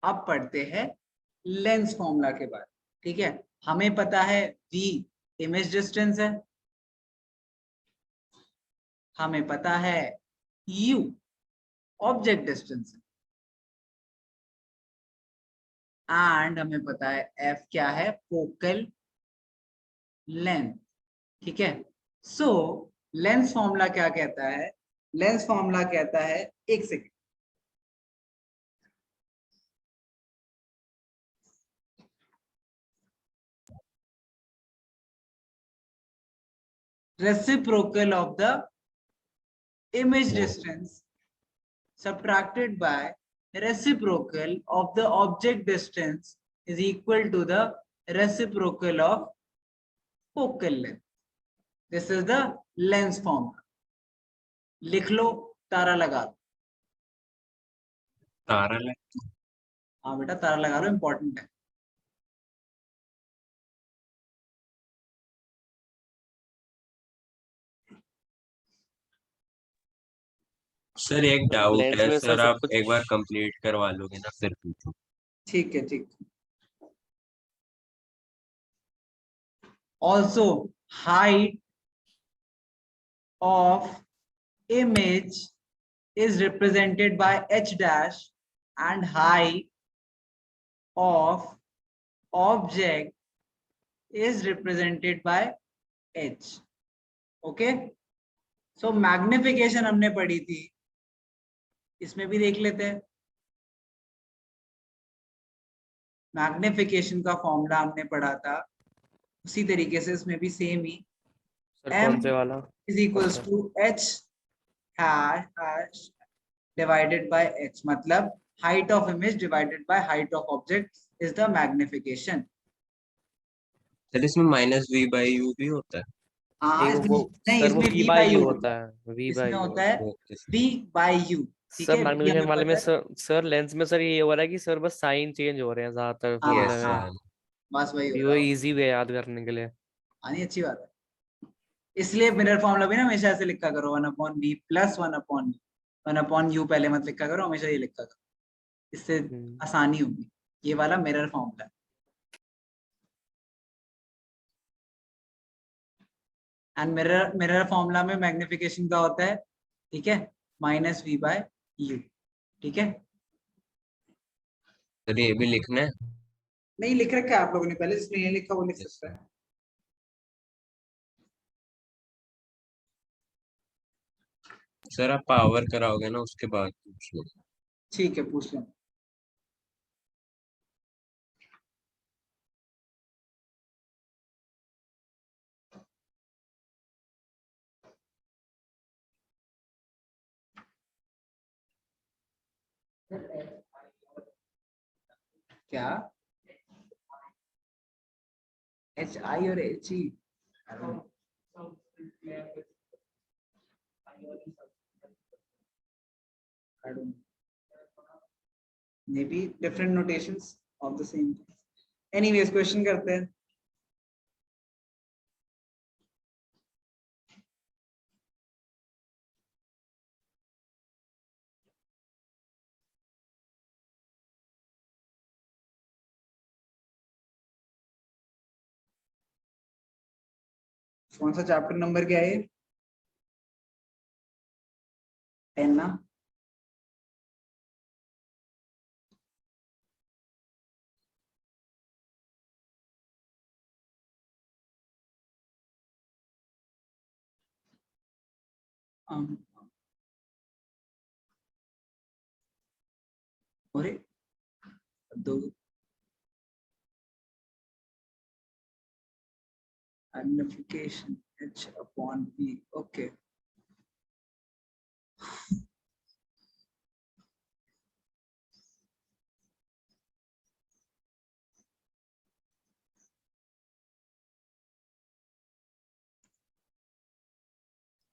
अब पढ़ते हैं लेंस फॉर्मूला के बारे। ठीक है, हमें पता है v इमेज डिस्टेंस है, हमें पता है u ऑब्जेक्ट डिस्टेंस है, एंड हमें पता है f क्या है, फोकल लेंथ। ठीक है, सो लेंस फॉर्मूला क्या कहता है, लेंस फॉर्मूला कहता है, एक second, reciprocal of the image distance subtracted by reciprocal of the object distance is equal to the reciprocal of focal length. This is the lens formula. लिख लो, तारा लगा लो। तारा हाँ बेटा तारा लगा लो, इंपॉर्टेंट है। सर एक डाउट लेंस है में सर, सब आप कुछ एक बार कंप्लीट करवा लोगे ना, फिर पूछो। ठीक है, ठीक। Also, height of image is represented by h dash and height of object is represented by h. Okay, so magnification हमने पढ़ी थी, इसमें भी देख लेते हैं। मैग्निफिकेशन का फॉर्मूला हमने पढ़ा था, उसी तरीके से इसमें भी सेम ही, m कौन से वाला is equals to h hash divided by h, मतलब height of image divided by height of object is the magnification. Sir इसमें माइनस v बाई यू भी होता है? हाँ, नहीं, इसमें वो नहीं, सर वो इसमें v v by by U u होता है, v इसमें बाय यू होता है ओके v by u। ठीक सर है, v मैग्निफिकेशन हमें वाले में पता है। सर लेंस में सर ये हो रहा है कि सर बस साइन चेंज हो रहे हैं ज्यादातर हाँ फॉर्मूले यस में, हाँ, बस वही हो ये वो रहा हो। इजी वे याद करने के लिए। हाँ, नहीं, अच्छी बात है। इसलिए मिरर फॉर्मूला भी ना हमेशा ऐसे लिखा करो, 1/v प्लस 1/u पहले मत लिखा करो, हमेशा ये लिखा करो, इससे आसानी होगी। ये वाला मिरर फॉर्मूला है। एंड मिरर फॉर्मूला में मैग्निफिकेशन का होता है, ठीक है, -v/u। ठीक है, सर ये भी लिखना है? नहीं लिख रखा है आप लोगों ने पहले, जिसने ये लिखा वो लिख Yes, सकता है। सर आप पावर कराओगे ना, उसके बाद पूछ लो। ठीक है, पूछ लो। क्या HI और HE? Maybe different notations of the same thing. Anyways, question करते हैं। कौन सा चैप्टर नंबर क्या है? 10 ना? अरे दो magnification h/p, okay।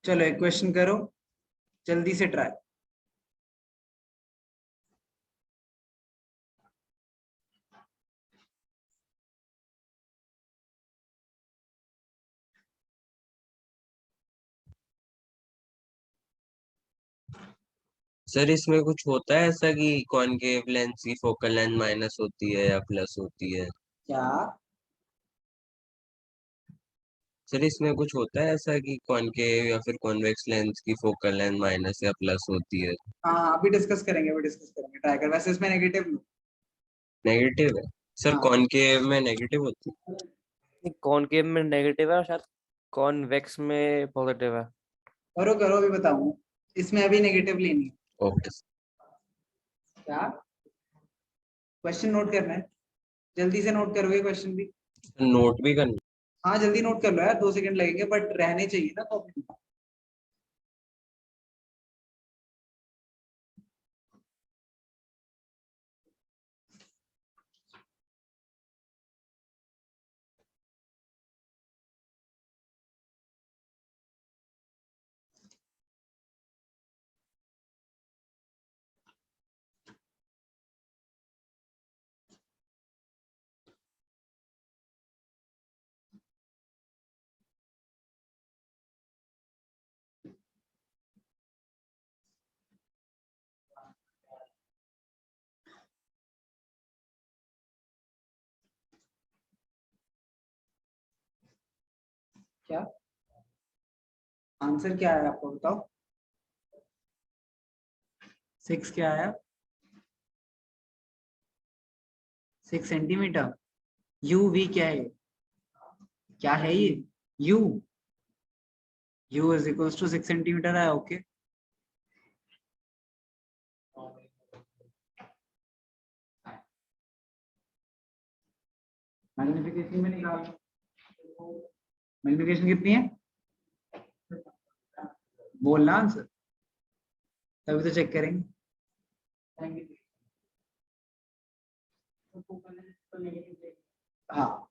चलो एक क्वेश्चन करो, जल्दी से ट्राई। सर इसमें कुछ होता है ऐसा कि कॉनकेव लेंस की फोकल लेंथ माइनस होती है या प्लस होती है? क्या? सर इसमें कुछ होता है ऐसा कि कॉनकेव या फिर कॉन्वेक्स लेंस की फोकल लेंथ माइनस या प्लस होती है? हाँ, अभी डिस्कस करेंगे, अभी डिस्कस करेंगे, ट्राई कर, वैसे इसमें नेगेटिव लो। नेगेटिव है? सर हाँ, कॉनकेव में नेगेटिव होती कॉनकेव में नेगेटिव है और शायद कॉन्वेक्स में पॉजिटिव है। करो करो, अभी बताऊँ। इसमें अभी नेगेटिव लेनी है। है? ओके। क्या क्वेश्चन नोट करना है? जल्दी से नोट करोगे क्वेश्चन भी? नोट भी करना? हाँ, जल्दी नोट कर लो यार, 2 सेकंड लगेंगे, बट रहने चाहिए ना कॉपी में। क्या आंसर क्या है आपको, बताओ। 6 क्या आया? 6 सेंटीमीटर। यू वी क्या है? क्या है ये? U U is equals to 6 centimetre है, ओके। मैग्निफिकेशन में निकाल, मैग्निफिकेशन कितनी है? बोलना आंसर, तभी तो चेक करेंगे। हाँ,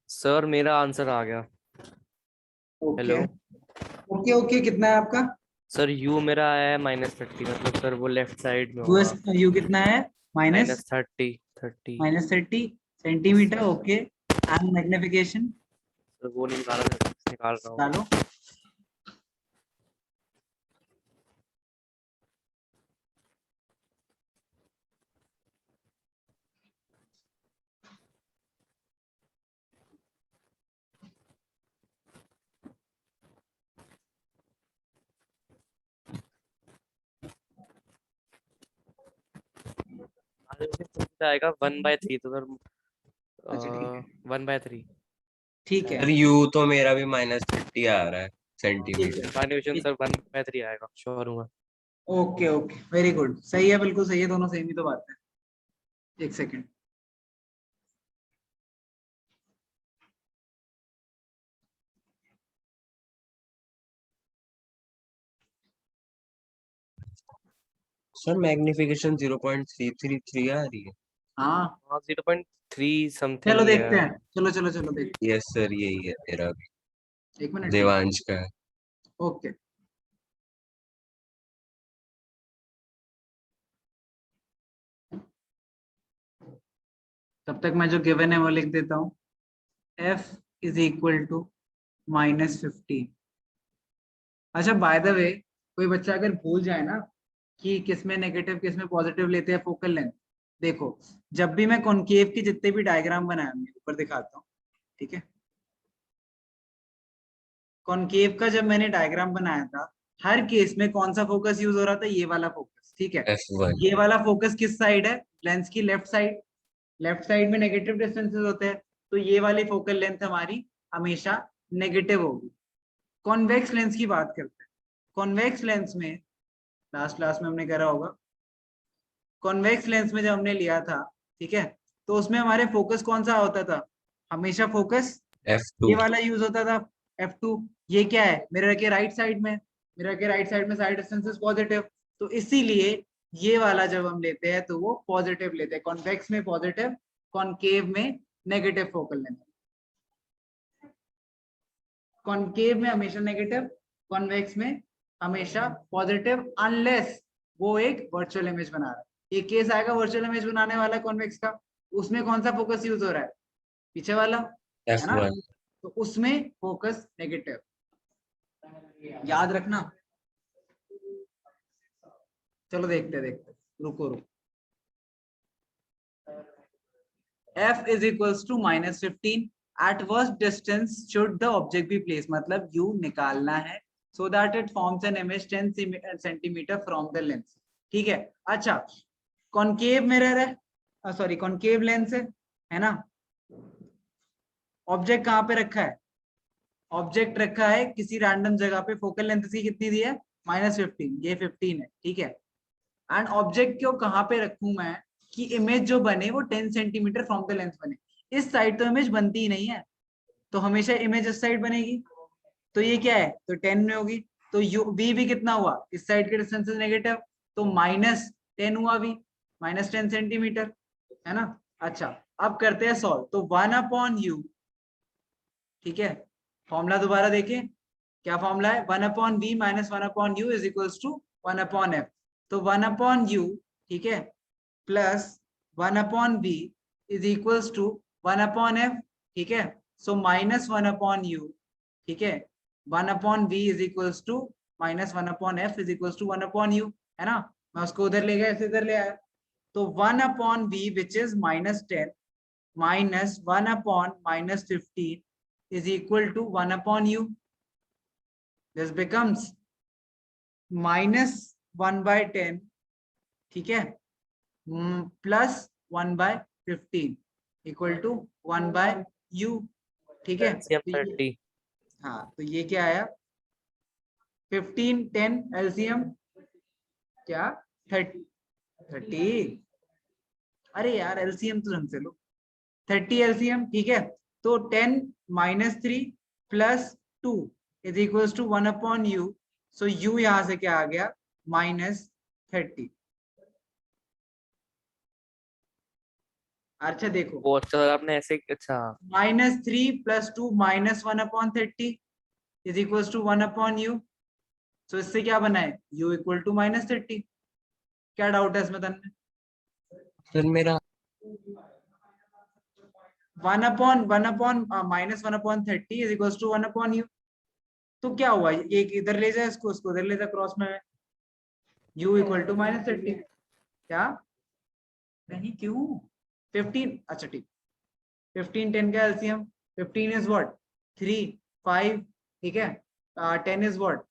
सर मेरा आंसर आ गया। ओके हेलो ओके ओके, कितना है आपका? सर, यू मेरा आया है -30, मतलब सर वो लेफ्ट साइड में यूएस होगा। यू कितना है? Minus -30। -30 centimetre, okay. And magnification sir वो नहीं निकाला, सर निकाल रहा हूँ। डालो। आएगा 1/3, तो सर अच्छा ठीक है, 1/3 ठीक है, सर यू तो मेरा भी -30 आ रहा है ठीक सेंटीमीटर। एनिमेशन। है। सर 1/3 आएगा, श्योर हूँ मैं। ओके ओके, वेरी गुड, सही है, बिल्कुल सही है, दोनों सेम ही तो बात है। एक सेकंड। सर मैग्निफिकेशन 0.333 आ रही है। हाँ, हाँ, 0.3 समथिंग चलो ही है। देखते हैं, चलो चलो चलो देखते यस सर यही है मेरा भी। हैं। 1 मिनट में। देवांश का है। ओके, तब तक मैं जो गिवन है वो लिख देता हूँ। F is equal to -15। अच्छा, बाय द वे, कोई बच्चा अगर भूल जाए ना कि किसमें नेगेटिव किसमें पॉजिटिव लेते हैं फोकल लेंथ, देखो, जब भी मैं कॉनकेव के जितने भी डायग्राम बनाया, मैं ऊपर दिखाता हूँ, ठीक है। कॉनकेव का जब मैंने डायग्राम बनाया था, हर केस में कौन सा फोकस यूज हो रहा था? ये वाला फोकस, ठीक है। F1। ये वाला फोकस किस साइड है? लेंस की लेफ्ट साइड। लेफ्ट साइड में नेगेटिव डिस्टेंसेस होते हैं, तो ये वाली फोकल लेंथ हमारी हमेशा नेगेटिव होगी। कॉन्वेक्स लेंस की बात करते हैं। कॉन्वेक्स लेंस में लास्ट क्लास में हमने करा होगा, कॉन्वेक्स लेंस में जब हमने लिया था, ठीक है, तो उसमें हमारे फोकस कौन सा होता था? हमेशा फोकस F2। ये वाला यूज होता था, F2। ये क्या है? मिरर के राइट साइड में, मिरर के राइट साइड में साइड डिस्टेंस इज पॉजिटिव, तो इसीलिए ये वाला जब हम लेते हैं तो वो पॉजिटिव लेते हैं, कॉन्वेक्स में पॉजिटिव, कॉनकेव में नेगेटिव फोकल लेंथ। कॉनकेव में हमेशा नेगेटिव, कॉन्वेक्स में हमेशा पॉजिटिव, अनलेस वो एक वर्चुअल इमेज बना रहा है। ये केस आएगा वर्चुअल इमेज बनाने वाला कॉन्वेक्स का, उसमें कौन सा फोकस यूज हो रहा है? पीछे वाला, है ना? F1 तो उसमें फोकस नेगेटिव, याद रखना। चलो देखते, रुको। F is equals to -15 at worst distance should the object be placed, मतलब U निकालना है so that it forms an image 10 centimeter from the lens। ठीक है, अच्छा कॉनकेव मिरर है, सॉरी कॉनकेव लेंस है ना? ऑब्जेक्ट कहाँ पे रखा है? ऑब्जेक्ट रखा है किसी रैंडम जगह पे, फोकल लेंथ इसकी कितनी दी है? -15, ये 15 है, ठीक है। एंड ऑब्जेक्ट को कहाँ पे रखूं मैं कि इमेज जो बने वो 10 सेंटीमीटर फ्रॉम द लेंस बने? इस साइड तो इमेज बनती ही नहीं है, तो हमेशा इमेज इस साइड बनेगी। तो ये क्या है? तो 10 में होगी। तो यू वी भी कितना हुआ? इस साइड के डिस्टेंस नेगेटिव, तो -10 हुआ वी, -10 सेंटीमीटर, है ना? अच्छा अब करते हैं सॉल्व। तो 1/u, ठीक है, फॉर्मूला दोबारा देखें, क्या फॉर्मूला है? 1/v - 1/u is equals to 1/f। तो 1/u, ठीक है, plus 1/v is equals to 1/f, ठीक है। सो -1/u, ठीक है, 1/v is equals to -1/f is equals to 1/u, है ना? मैं उसको उधर ले गया, ऐसे इधर ले आया। तो 1/v which is -10 minus 1/-15 is equal to 1/u. This becomes -1/10, ठीक है, प्लस 1/15 इक्वल टू 1/u, ठीक है। LCM तो ये, 30। हाँ तो ये क्या आया? 15 10 एलसीएम क्या? 30। अरे यार एलसीएम तो ढंग से लो, 30 एलसीएम, ठीक है। तो 10 - 3 + 2 is equals to 1/u। So u यहां से क्या आ गया? -30। अच्छा देखो, वो अच्छा सर आपने ऐसे, अच्छा -3 + 2 -1/30 इज इक्वल्स टू 1/u। सो इससे क्या बना है? u equal to -30। क्या डाउट है इसमें तन्ने? सर मेरा 1/-1/-30 इज इक्वल्स टू 1/u। तो क्या हुआ? ये इधर ले जाए इसको, उसको इधर ले जाए क्रॉस में, u इक्वल टू -30। क्या नहीं, क्यों? 15, अच्छा ठीक, 15 10 का एलसीएम, 15 इज व्हाट? 3 5, ठीक है। 10 इज व्हाट?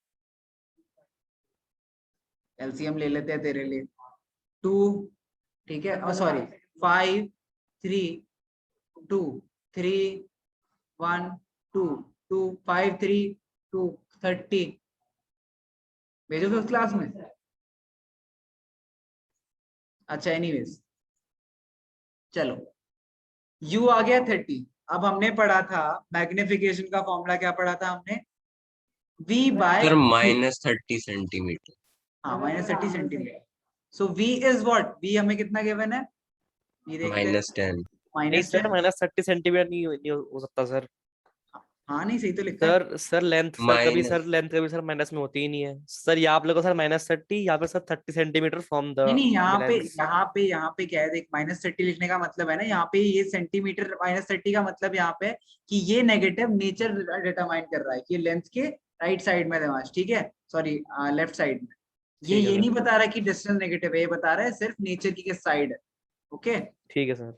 एलसीएम ले लेते हैं तेरे लिए, 2, ठीक है, सॉरी 5 3 2 3 1 2 2 5 3 2 30। भेजो फिफ्थ क्लास में। अच्छा एनीवेज, चलो u आ गया 30। अब हमने पढ़ा था मैग्निफिकेशन का फॉर्मूला, क्या पढ़ा था हमने? v by sir -30 centimetre. हाँ -30 centimetre. So v is what? v हमें कितना गिवन है? ये देखते हैं, -10 नहीं सर, -10। -30 सेंटीमीटर नहीं हो सकता सर। हाँ नहीं, सही तो लिखा है। सर लेंथ माइनस लेंथ कभी सर माइनस में होती ही नहीं है सर। यहाँ आप लोगों को सर -30, यहाँ पे सर 30 सेंटीमीटर फ्रॉम द नहीं नहीं, लेंस। यहाँ पे क्या है देख, -30 लिखने का मतलब है ना, यहाँ पे ये सेंटीमीटर -30 का मतलब यहाँ पे कि ये नेगेटिव नेचर डिटरमाइन कर रहा है कि लेंस के राइट साइड में है, ठीक है, सॉरी लेफ्ट साइड में। ठीक है ये सर। नहीं बता रहा कि डिस्टेंस नेगेटिव है, ये बता रहा है सिर्फ नेचर की किस साइड है। ओके, ठीक है सर।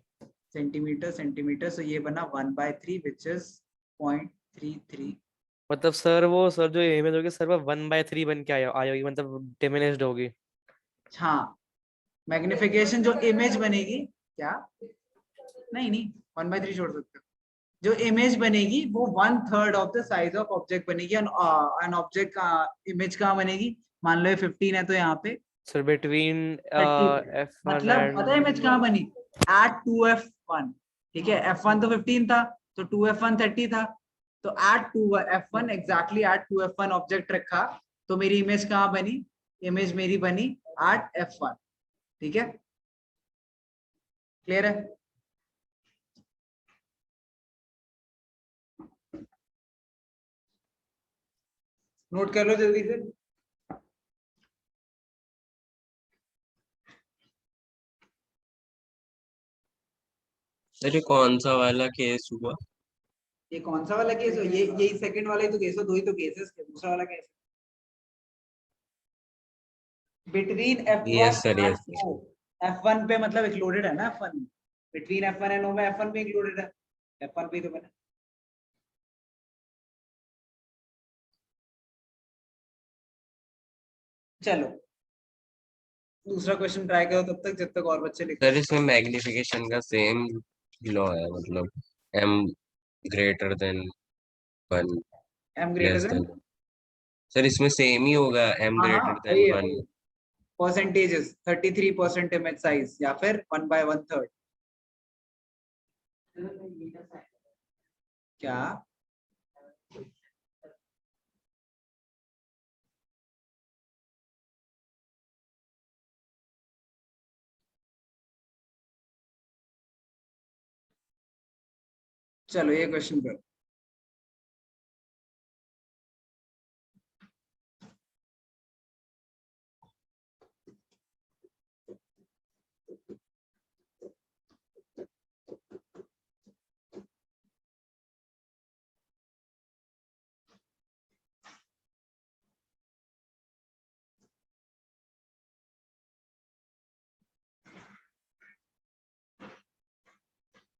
सेंटीमीटर सेंटीमीटर, सो ये बना 1/3 विच इज 0.33। मतलब सर वो सर जो इमेज होगी सर वो 1/3 बन के आई होगी, मतलब डिमिनिश्ड होगी। हाँ, मैग्निफिकेशन जो इमेज बनेगी, क्या नहीं नहीं, 1/3 छोड़ सकते हो। जो इमेज बनेगी वो 1/3 of the size of object बनेगी। एन ऑब्जेक्ट का इमेज कहाँ बनेगी? मान लो ये 15 है तो यहाँ पे सर बिटवीन 30 पे। F1 मतलब पता है इमेज एंड, कहाँ बनी? एट 2f1, ठीक है, f1 तो 15 था, तो 2f1 30 था, तो eight 2f1 exactly at 2f1 object रखा, तो मेरी इमेज कहाँ बनी? इमेज मेरी बनी एट f1, ठीक है, क्लियर है? नोट कर लो जल्दी से। सर ये कौन सा वाला केस हुआ? ये कौन सा वाला केस हो? ये यही सेकंड वाला ही तो केस हो, दो ही तो केसेस थे, दूसरा वाला case between yes F1 sir, and yes. O। F1 पे मतलब इंक्लूडेड है ना F1, between F1 and O में F1 पे इंक्लूडेड है, F1 पे ही तो बना। चलो दूसरा क्वेश्चन ट्राई करो तब तक, जब तक और बच्चे लिख रहे सर इसमें मैग्निफिकेशन का सेम लॉ है, मतलब m ग्रेटर देन 1 हैं। M greater less than, than. Sir इसमें सेम ही होगा, m हाँ हाँ ग्रेटर देन वही है 1। वही। परसेंटेजेस 33% इमेज साइज या फिर 1/1/3। क्या? चलो ये क्वेश्चन करो।